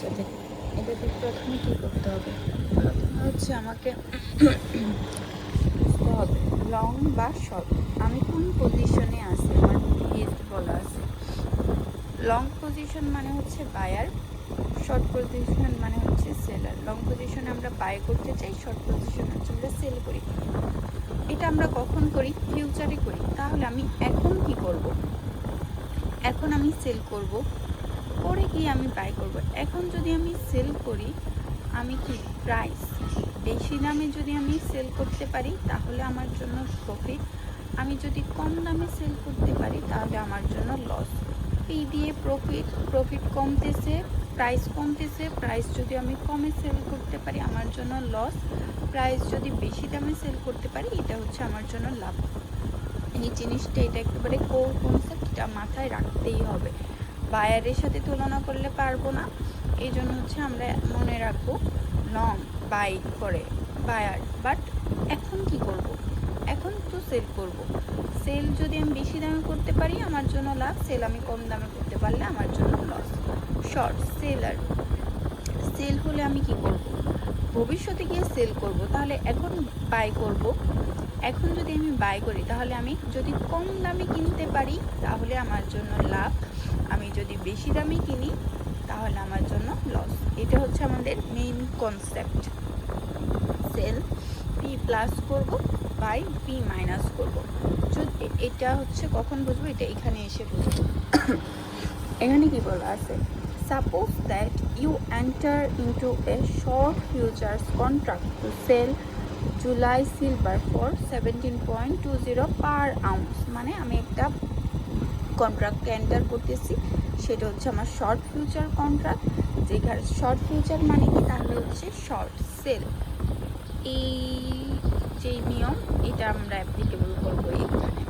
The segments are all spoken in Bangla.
সাথে। এটাতে প্রথমে কী করতে হবে? প্রথমে হচ্ছে আমাকে বুঝতে হবে লং বা শর্ট, আমি কোন পজিশনে আছি, আমার পিএসি বলা আছে। লং পজিশন মানে হচ্ছে বায়ার, শর্ট পজিশন মানে হচ্ছে সেলার। লং পজিশনে আমরা বাই করতে চাই, শর্ট পজিশন হচ্ছে আমরা সেল করি। এটা আমরা কখন করি? ফিউচারে করি। তাহলে আমি এখন কি করব? এখন আমি সেল করব, পরে কি আমি বাই করব। এখন যদি আমি সেল করি, আমি কি প্রাইস বেশি দামে যদি আমি সেল করতে পারি তাহলে আমার জন্য প্রফিট, আমি যদি কম দামে সেল করতে পারি তাহলে আমার জন্য লস। এই দিয়ে প্রফিট কমতেছে, প্রাইস কমতেছে। প্রাইস যদি আমি কমে সেল করতে পারি আমার জন্য লস, প্রাইস যদি বেশি দামে সেল করতে পারি এটা হচ্ছে আমার জন্য লাভ। এই জিনিসটা, এটা একেবারে কোর কনসেপ্ট, এটা মাথায় রাখতেই হবে। বায়ারের সাথে তুলনা করলে পারবো না, এই জন্য হচ্ছে আমরা মনে রাখবো লং বাই করে বায়ার। বাট এখন কি করব? এখন তো সেল করব। সেল যদি আমি বেশি দামে করতে পারি আমার জন্য লাভ, সেল আমি কম দামে করতে পারলে আমার জন্য লস। শর্ট সেলার, সেল হলে আমি কি করব? ভবিষ্যতে গিয়ে সেল করব, তাহলে এখন বাই করব। এখন যদি আমি বাই করি তাহলে আমি যদি কম দামে কিনতে পারি তাহলে আমার জন্য লাভ, আমি যদি বেশি দামে কিনি তাহলে আমার জন্য লস। এটা হচ্ছে আমাদের main concept. Sell P plus করব, বাই পি মাইনাস করব। যদি এটা হচ্ছে কখন বুঝবো? এটা এখানে এসে বুঝবো। এখানে কি বলা আছে? Suppose that you enter into a short futures contract to sell July silver for 17.20 per ounce. মানে আমি একটা কন্ট্রাক্টে এন্টার করতেছি, সেটা হচ্ছে আমার শর্ট ফিউচার কন্ট্রাক্ট। যেখানে শর্ট ফিউচার মানে কি? তাহলে হচ্ছে শর্ট সেল। এই যে নিয়ম, এটা আমরা অ্যাপ্লিকেবল করবো এখানে।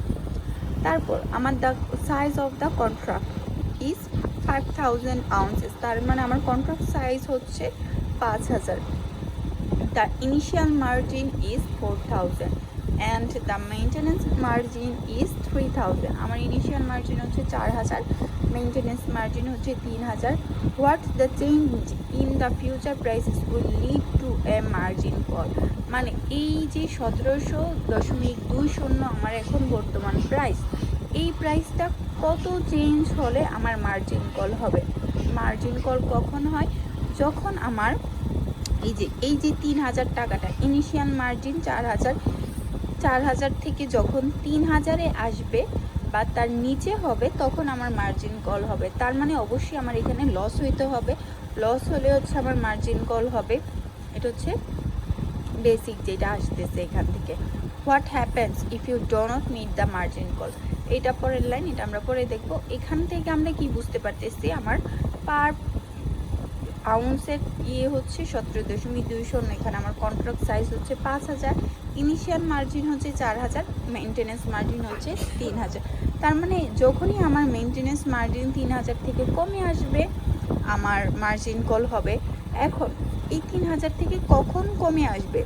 তারপর আমার the size of the contract is 5000 আউন্সেস, তার মানে আমার কন্ট্রাক্ট সাইজ হচ্ছে 5000। The initial margin is 4000 and the maintenance margin is 3000। আমার ইনিশিয়াল মার্জিন হচ্ছে 4000, মেনটেন্যান্স মার্জিন হচ্ছে 3000। What the change in the future prices will lead to A margin call. মানে এই যে 17.20 আমার এখন বর্তমান প্রাইস, এই প্রাইসটা কত চেঞ্জ হলে আমার মার্জিন কল হবে? মার্জিন কল কখন হয়? যখন আমার এই যে 3000 টাকাটা ইনিশিয়াল মার্জিন 4000 থেকে যখন 3000-এ আসবে বা তার নিচে হবে তখন আমার মার্জিন কল হবে। তার মানে অবশ্যই আমার এখানে লস হইতে হবে, লস হলে হচ্ছে আমার মার্জিন কল হবে। এটা হচ্ছে বেসিক যেটা আসতেছে এখান থেকে। What happens if you do not meet the margin call, এটা পরের লাইন, এটা আমরা পরে দেখব। এখান থেকে আমরা কি বুঝতে পারতেছি? আমার পার আউন্সের হচ্ছে 17.20। এখানে আমার কন্ট্রাক্ট সাইজ হচ্ছে 5000, ইনিশিয়াল মার্জিন হচ্ছে 4000, মেনটেন্যান্স মার্জিন হচ্ছে 3000। তার মানে যখনই আমার মেনটেন্যান্স মার্জিন 3000 থেকে কমে আসবে আমার মার্জিন কল হবে। এখন এই 3000 থেকে কখন কমে আসবে,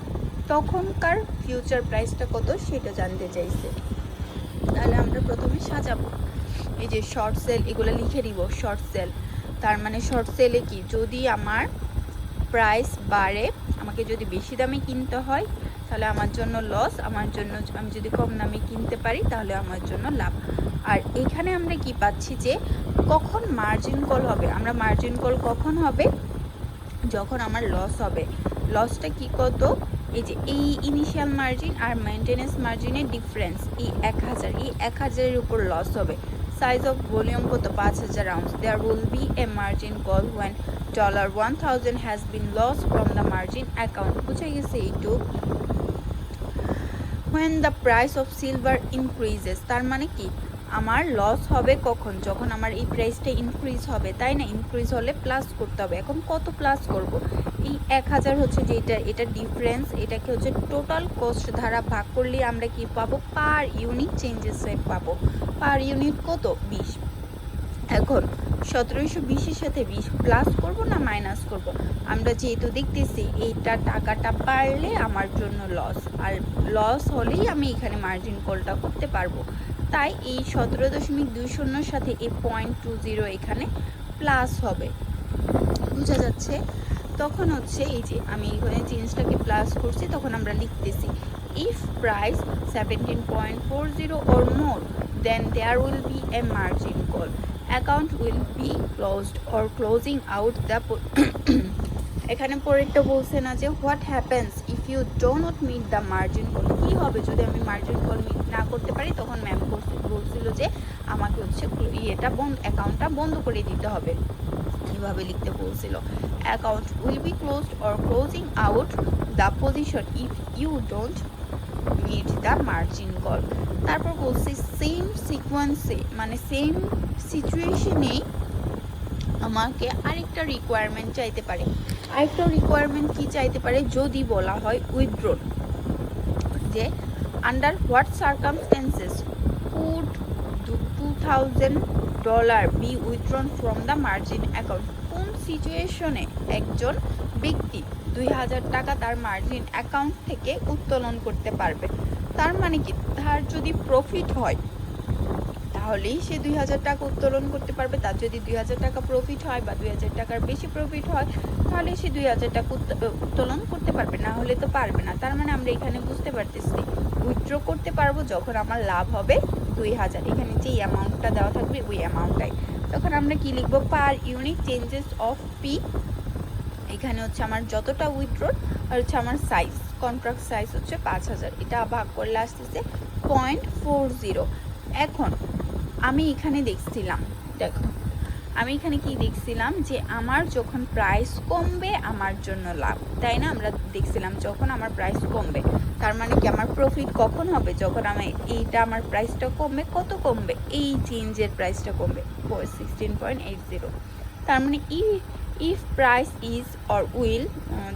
তখনকার ফিউচার প্রাইসটা কত সেটা জানতে চাইছে। তাহলে আমরা প্রথমে সাজাবো, এই যে শর্ট সেল এগুলো লিখে দিব। শর্ট সেল তার মানে শর্ট সেলে কি? যদি আমার প্রাইস বাড়ে, আমাকে যদি বেশি দামে কিনতে হয় তাহলে আমার জন্য লস, আমার জন্য আমি যদি কম দামে কিনতে পারি তাহলে আমার জন্য লাভ। আর এখানে আমরা কি পাচ্ছি যে কখন মার্জিন কল হবে? আমরা মার্জিন কল কখন হবে? যখন আমার লস হবে। লসটা কি কত? এই যে এই ইনিশিয়াল মার্জিন আর মেনটেন্যান্স মার্জিনের ডিফারেন্স, এই 1000, এই 1000-এর উপর লস হবে। সাইজ অফ ভলিউম কত? 5000 ounce. There will be a margin call when $1000 has been loss from the margin account. বুঝে গেছে এইটু? when the price of silver increases, তার মানে কি? আমার লস হবে কখন? যখন আমার এই প্রাইসটা ইনক্রিজ হবে, তাই না? ইনক্রিজ হলে প্লাস করতে হবে। এখন কত প্লাস করব? এই 1000 হচ্ছে যেটা, এটা ডিফারেন্স, এটাকে হচ্ছে টোটাল কস্ট দ্বারা ভাগ করলে আমরা কি পাবো? পার ইউনিট চেঞ্জেসে পাবো। পার ইউনিট কত? 20। এখন 1720-এর সাথে 20 প্লাস করব না মাইনাস করব? আমরা যেহেতু দেখতেছি এইটা টাকাটা বাড়লে আমার জন্য লস, আর লস হলেই আমি এখানে মার্জিন কলটা করতে পারবো। তাই এই 17.20-র সাথে এই 0.20 এখানে প্লাস হবে। বোঝা যাচ্ছে? তখন হচ্ছে এই যে আমি এখানে চেঞ্জটাকে প্লাস করছি, তখন আমরা লিখতেছি if price 17.40 or more then there will be a margin call, account will be closed or closing out the এখানে পরেরটা বলছে না যে what happens if you do not meet the margin call, কী হবে যদি আমি মার্জিন কল মিট না করতে পারি? তখন ম্যাম বলছিল যে আমাকে হচ্ছে অ্যাকাউন্টটা বন্ধ করে দিতে হবে, এইভাবে লিখতে বলছিল। Account will be closed or closing out the position if you don't meet the margin call. তারপর বলছে সেম সিকোয়েন্সে মানে সেম সিচুয়েশনেই আমাকে আরেকটা রিকোয়ারমেন্ট চাইতে পারে। আরেকটা রিকোয়ারমেন্ট কি চাইতে পারে? যদি বলা হয় উইথড্রন, যে under what circumstances could $2,000 be withdrawn from the margin account, কোন সিচুয়েশনে একজন ব্যক্তি 2,000 টাকা তার মার্জিন অ্যাকাউন্ট থেকে উত্তোলন করতে পারবে। তার মানে কি, তার যদি প্রফিট হয় তাহলেই সে 2,000 টাকা উত্তোলন করতে পারবে। তার যদি 2,000 টাকা প্রফিট হয় বা 2,000 টাকার বেশি প্রফিট হয় তাহলে সে 2,000 টাকা উত্তোলন করতে পারবে, না হলে তো পারবে না। তার মানে আমরা এখানে বুঝতে পারতেছি উইথড্র করতে পারবো যখন আমার লাভ হবে 2,000, এখানে যেই অ্যামাউন্টটা দেওয়া থাকবে ওই অ্যামাউন্টটাই। তখন আমরা কি লিখবো? Per unit changes of P, এখানে হচ্ছে আমার যতটা উইথড্রল আর হচ্ছে আমার সাইজ, কন্ট্রাক্ট সাইজ হচ্ছে 5,000, এটা ভাগ করলে আসতেছে 0.40। এখন আমি এখানে দেখছিলাম, দেখো আমি এখানে কি দেখছিলাম যে আমার যখন প্রাইস কমবে আমার জন্য লাভ, তাই না? আমরা দেখছিলাম যখন আমার প্রাইস কমবে, তার মানে কি আমার প্রফিট কখন হবে? যখন আমি এইটা আমার প্রাইসটা কমবে, কত কমবে? এই চেঞ্জের প্রাইসটা কমবে 16.80। তার মানে if price is or will,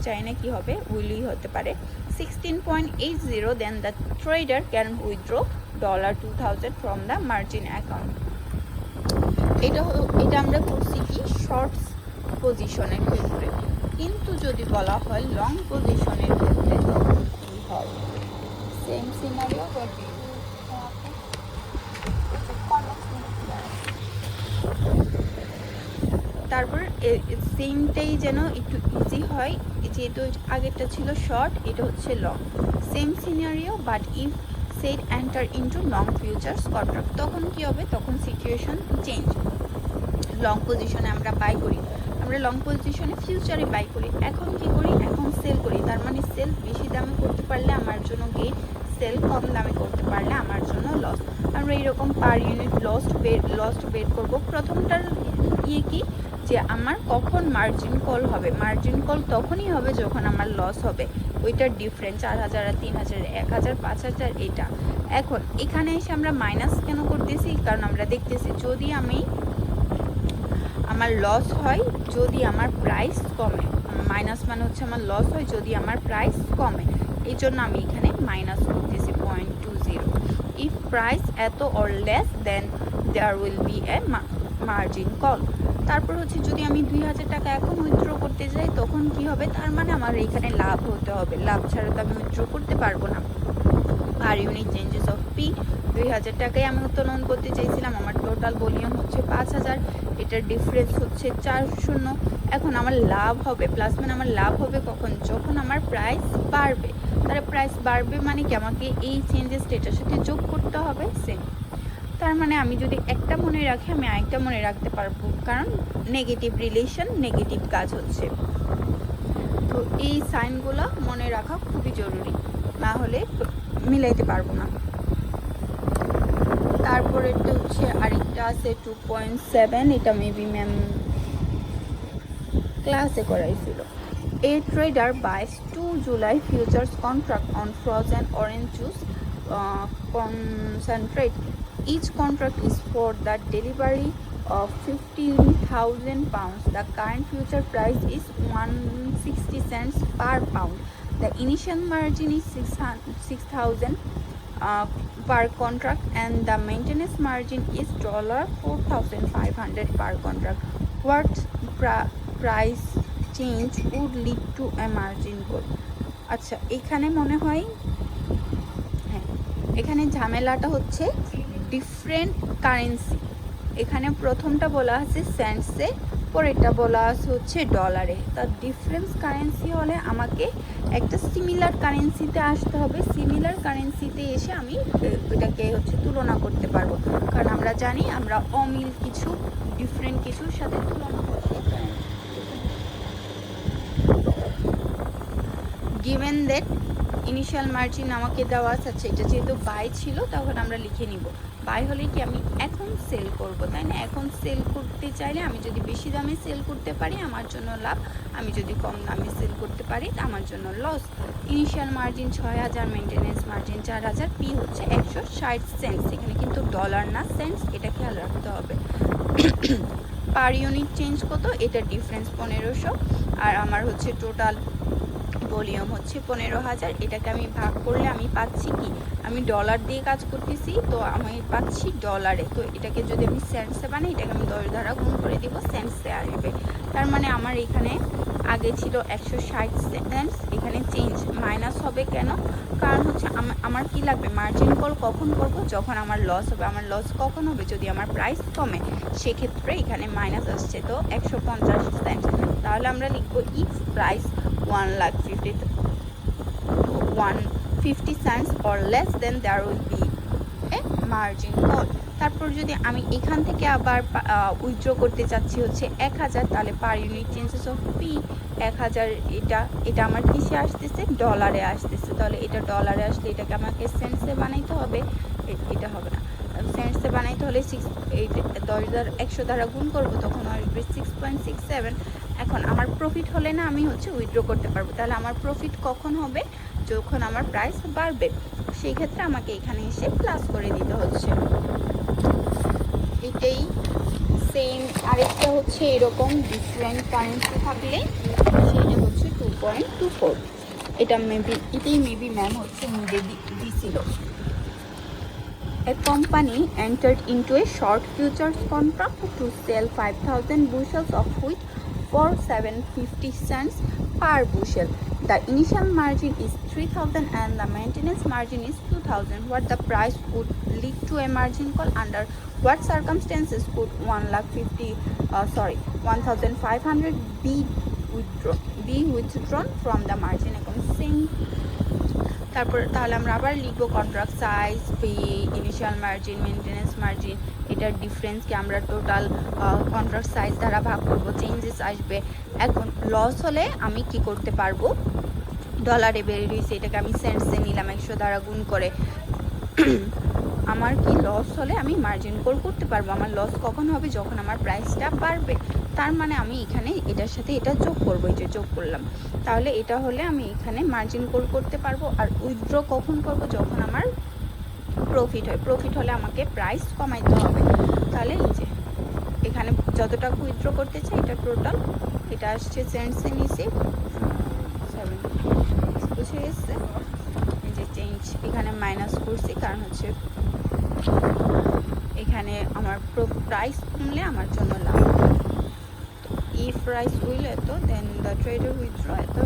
চাই না কি হবে, উইলই হতে পারে 16.80, then the trader can withdraw $2,000 from the margin account. এটা আমরা করছি কি শর্টস পজিশনের ক্ষেত্রে, কিন্তু যদি বলা হয় লং পজিশনের ক্ষেত্রে তখন কি হয়? সেম সিনারিও করবে। তারপর সেমটাই যেন একটু ইজি হয়, যেহেতু আগেরটা ছিল শর্ট, এটা হচ্ছে long. Same scenario but if set enter into long futures contract, তখন কি হবে? তখন সিচুয়েশন চেঞ্জ। লং পজিশনে আমরা বাই করি, আমরা লং পজিশনে ফিউচারে বাই করি, এখন কি করি? এখন সেল করি। তার মানে সেল বেশি দামে করতে পারলে আমার জন্য গেইন, সেল কম দামে করতে পারলে আমার জন্য লস। আমরা এরকম পার ইউনিট লস্ট বের করবো। প্রথমটার কি যে আমার কখন মার্জিন কল হবে? মার্জিন কল তখনই হবে যখন আমার লস হবে, ওইটার ডিফারেন্স 4,000 আর 3,000, 1,000, 5,000 এটা। এখন এখানে এসে আমরা মাইনাস কেন করতেছি? কারণ আমরা দেখতেছি যদি আমার লস হয় যদি আমার প্রাইস কমে, মাইনাস মানে হচ্ছে আমার লস হয় যদি আমার প্রাইস কমে, এই জন্য আমি এখানে মাইনাস করতেছি 0.20। If price at or less than there will be a margin call. তারপর হচ্ছে যদি আমি 2,000 টাকা এখন উইথড্র করতে যাই তখন কি হবে? তার মানে আমার এখানে লাভ হতে হবে, লাভ ছাড়া তো আমি উইথড্র করতে পারবো না। Per unit changes of P, 2,000 টাকায় আমি উত্তোলন করতে চাইছিলাম, আমার টোটাল ভলিউম হচ্ছে 5,000, এটার ডিফারেন্স হচ্ছে 4,000। এখন আমার লাভ হবে, প্লাস মানে আমার লাভ হবে কখন? যখন আমার প্রাইস বাড়বে। তাহলে প্রাইস বাড়বে মানে কি আমাকে এই চেঞ্জেস এটার সাথে যোগ করতে হবে সেম। তার মানে আমি যদি একটা মনে রাখি আমি আরেকটা মনে রাখতে পারবো, কারণ নেগেটিভ রিলেশন নেগেটিভ কাজ হচ্ছে। তো এই সাইনগুলো মনে রাখা খুবই জরুরি, না হলে মিলাইতে পারবো না। তারপরেরটা হচ্ছে আরেকটা আছে 2.7, এটা মেবি ম্যাম ক্লাসে করাইছিল। A trader buys 2 July futures contract on frozen orange juice concentrate. Each contract is for the delivery of 15,000 pounds. The current future price is 160 cents per pound. The initial margin is 6,000 per contract and the maintenance margin is $4,500 per contract. What price change would lead to a margin call? আচ্ছা, এখানে মনে হয় হ্যাঁ, এখানে ঝামেলাটা হচ্ছে ডিফারেন্ট কারেন্সি। এখানে প্রথমটা বলা আছে সেন্টসে, পরেরটা বলা আছে হচ্ছে ডলারে। তার ডিফারেন্স কারেন্সি হলে আমাকে একটা সিমিলার কারেন্সিতে আসতে হবে। সিমিলার কারেন্সিতে এসে আমি এটাকে হচ্ছে তুলনা করতে পারবো, কারণ আমরা জানি আমরা অমিল কিছু ডিফারেন্ট কিছুর সাথে তুলনা করতে পারি। গিভেন দ্যাট ইনিশিয়াল মার্জিন আমাকে দেওয়া আছে, এটা যেহেতু বাই ছিল তখন আমরা লিখে নিব। বাই হলে কি আমি এখন সেল করব, তাই না? এখন সেল করতে চাইলে আমি যদি বেশি দামে সেল করতে পারি আমার জন্য লাভ, আমি যদি কম দামে সেল করতে পারি আমার জন্য loss. Initial margin 6000, maintenance margin 4000, P হচ্ছে 160 সেন্টস। এখানে কিন্তু ডলার না সেন্টস, এটা খেয়াল রাখতে হবে। পার ইউনিট চেঞ্জ কত, এটা ডিফারেন্স 1500, আর আমার হচ্ছে টোটাল ভলিউম হচ্ছে 15000। এটাকে আমি ভাগ করলে আমি পাচ্ছি কি, আমি ডলার দিয়ে কাজ করতেছি তো আমি পাচ্ছি ডলারে। তো এটাকে যদি আমি সেন্টসে বানাই, এটাকে আমি 10 দ্বারা গুণ করে দিব, সেন্টসে আসবে। তার মানে আমার এখানে আগে ছিল 160 সেন্টস, এখানে চেঞ্জ মাইনাস হবে কেন? কারণ হচ্ছে আমার কি লাগবে, মার্জিন কল কখন করব, যখন আমার লস হবে। আমার লস কখন হবে, যদি আমার প্রাইস কমে, সেক্ষেত্রে এখানে মাইনাস আসছে, তো 150 সেন্ট। তাহলে আমরা লিখবো if price 150 cents or less, then there will be a margin call. তারপর যদি আমি এখান থেকে আবার উইথড্র করতে চাচ্ছি হচ্ছে 1000, তাহলে per unit changes of P 1000, এটা আমার কিসে আসতেছে, ডলারে আসতেছে। তাহলে এটা ডলারে আসলে এটাকে আমাকে সেন্টসে বানাইতে হবে, এটা হবে না। সেন্টসে বানাইতে হলে 100 দ্বারা গুণ করব, তখন আসবে 6.67। এখন আমার প্রফিট হলে না আমি হচ্ছে উইথড্র করতে পারবো। তাহলে আমার প্রফিট কখন হবে, যখন আমার প্রাইস বাড়বে। সেই ক্ষেত্রে আমাকে এখানে এসে প্লাস করে দিতে হচ্ছে। এটাই সেম আরেকটা হচ্ছে এরকম ডিফারেন্ট কারেন্সি থাকলে সেটা হচ্ছে 2.24। এটাই মেবি ম্যাম হচ্ছে দিছিল। A company entered into a short futures contract to sell 5000 bushels of wheat for 750 cents per bushel. The initial margin is 3000 and the maintenance margin is 2000. What the price would lead to a margin call? Under what circumstances could 1500 be withdrawn from the margin? তারপর তাহলে আমরা আবার লিখবো contract size, P, initial margin, maintenance margin, এটার ডিফারেন্সকে আমরা টোটাল কন্ট্রাক্ট সাইজ দ্বারা ভাগ করব, চেঞ্জেস আসবে। এখন লস হলে আমি কি করতে পারবো, ডলারে বেরিয়ে রয়েছে, এটাকে আমি সেন্টসে নিলাম 100 দ্বারা গুণ করে। আমার কি লস হলে আমি মার্জিন কল করতে পারবো। আমার লস কখন হবে, যখন আমার প্রাইসটা বাড়বে। তার মানে আমি এখানে এটার সাথে এটা যোগ করবো, এই যে যোগ করলাম। তাহলে এটা হলে আমি এখানে মার্জিন কল করতে পারবো। আর উইথড্র কখন করব, যখন আমার প্রফিট হয়। প্রফিট হলে আমাকে প্রাইস কমাইতে হবে। তাহলে এই যে এখানে যতটা উইথড্র করতে চাই, এটা টোটাল, এটা আসছে সেন্টসে নিচে 7 বুঝে গেছে। এই যে চেঞ্জ এখানে মাইনাস করছি, কারণ হচ্ছে এখানে আমার প্রাইস কমলে আমার জন্য লাভ। ইফ প্রাইস উইল এত, দেন দ্য ট্রেডার উইথড্র এত।